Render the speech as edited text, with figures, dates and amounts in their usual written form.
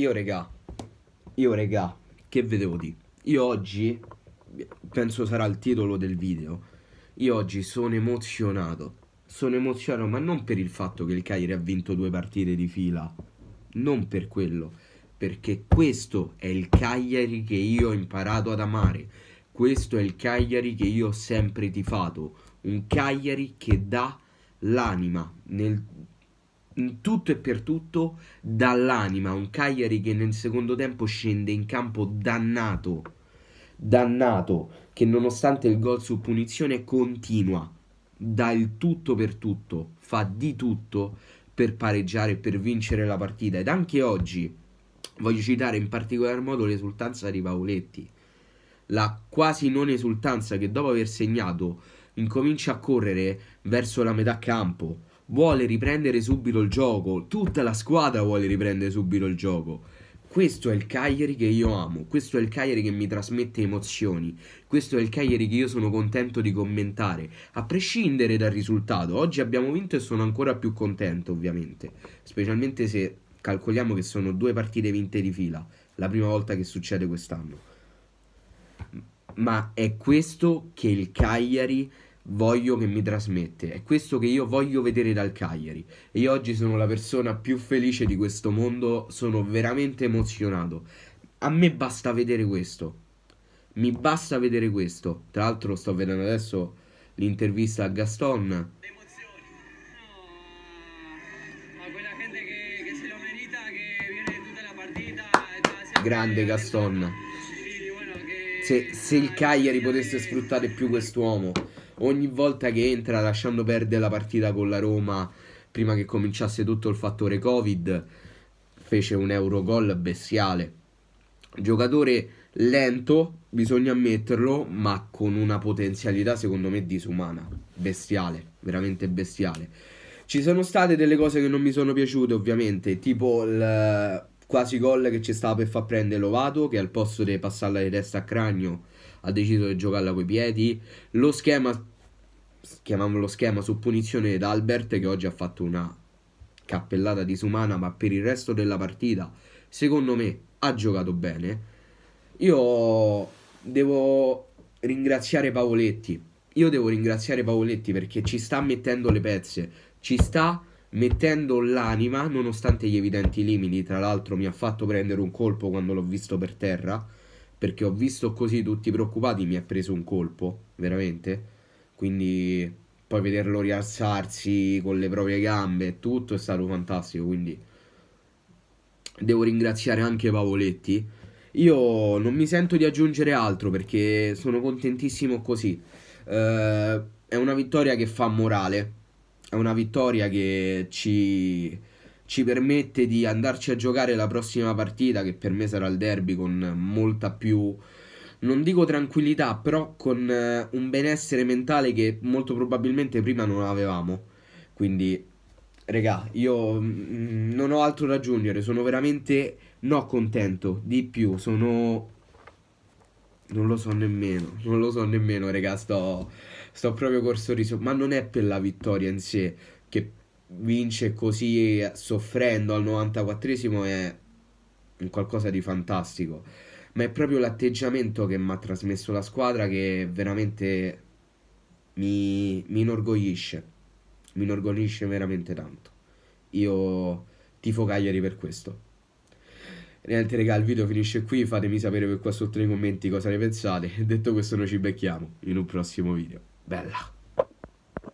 Io regà, che vedevo di? Io oggi, penso sarà il titolo del video, io oggi sono emozionato. Sono emozionato, ma non per il fatto che il Cagliari ha vinto 2 partite di fila, non per quello, perché questo è il Cagliari che io ho imparato ad amare. Questo è il Cagliari che io ho sempre tifato, un Cagliari che dà l'anima in tutto e per tutto, dall'anima, un Cagliari che nel secondo tempo scende in campo dannato, che nonostante il gol su punizione continua, dà il tutto per tutto, fa di tutto per pareggiare, per vincere la partita. Ed anche oggi voglio citare in particolar modo l'esultanza di Pavoletti, la quasi non esultanza che dopo aver segnato incomincia a correre verso la metà campo, vuole riprendere subito il gioco, tutta la squadra vuole riprendere subito il gioco. Questo è il Cagliari che io amo, questo è il Cagliari che mi trasmette emozioni, questo è il Cagliari che io sono contento di commentare, a prescindere dal risultato. Oggi abbiamo vinto e sono ancora più contento, ovviamente, specialmente se calcoliamo che sono 2 partite vinte di fila, la prima volta che succede quest'anno. Ma è questo che il Cagliari voglio che mi trasmette, è questo che io voglio vedere dal Cagliari. E io oggi sono la persona più felice di questo mondo, sono veramente emozionato. A me basta vedere questo, mi basta vedere questo. Tra l'altro sto vedendo adesso l'intervista a Gaston. Le emozioni. No, a quella gente che se lo merita, che viene tutta la partita, está sempre Grande alentando. Gaston. Y bueno, Se il Cagliari potesse sfruttare più quest'uomo, ogni volta che entra lasciando perdere la partita con la Roma, prima che cominciasse tutto il fattore Covid, fece un Eurogol bestiale. Giocatore lento, bisogna ammetterlo, ma con una potenzialità secondo me disumana. Bestiale, veramente bestiale. Ci sono state delle cose che non mi sono piaciute, ovviamente, tipo il quasi gol che ci stava per far prendere Lovato, che al posto di passarla di testa a cranio ha deciso di giocarla coi piedi. Lo schema, chiamiamolo schema su punizione di Albert, che oggi ha fatto una cappellata disumana, ma per il resto della partita, secondo me, ha giocato bene. Io devo ringraziare Pavoletti. Io devo ringraziare Pavoletti perché ci sta mettendo le pezze, ci sta mettendo l'anima nonostante gli evidenti limiti. Tra l'altro mi ha fatto prendere un colpo quando l'ho visto per terra, perché ho visto così tutti preoccupati, mi ha preso un colpo, veramente. Quindi poi vederlo rialzarsi con le proprie gambe e tutto è stato fantastico, quindi devo ringraziare anche Pavoletti. Io non mi sento di aggiungere altro perché sono contentissimo così. È una vittoria che fa morale, è una vittoria che ci permette di andarci a giocare la prossima partita, che per me sarà il derby, con molta più, non dico tranquillità, però con un benessere mentale che molto probabilmente prima non avevamo. Quindi, regà, io non ho altro da aggiungere, sono veramente no contento, di più, sono... non lo so nemmeno, regà, sto proprio col sorriso, ma non è per la vittoria in sé, che vince così soffrendo al 94esimo è un qualcosa di fantastico, ma è proprio l'atteggiamento che mi ha trasmesso la squadra che veramente mi inorgoglisce veramente tanto. Io tifo Cagliari per questo. Niente raga, il video finisce qui, fatemi sapere per qua sotto nei commenti cosa ne pensate. Detto questo noi ci becchiamo in un prossimo video. Bella!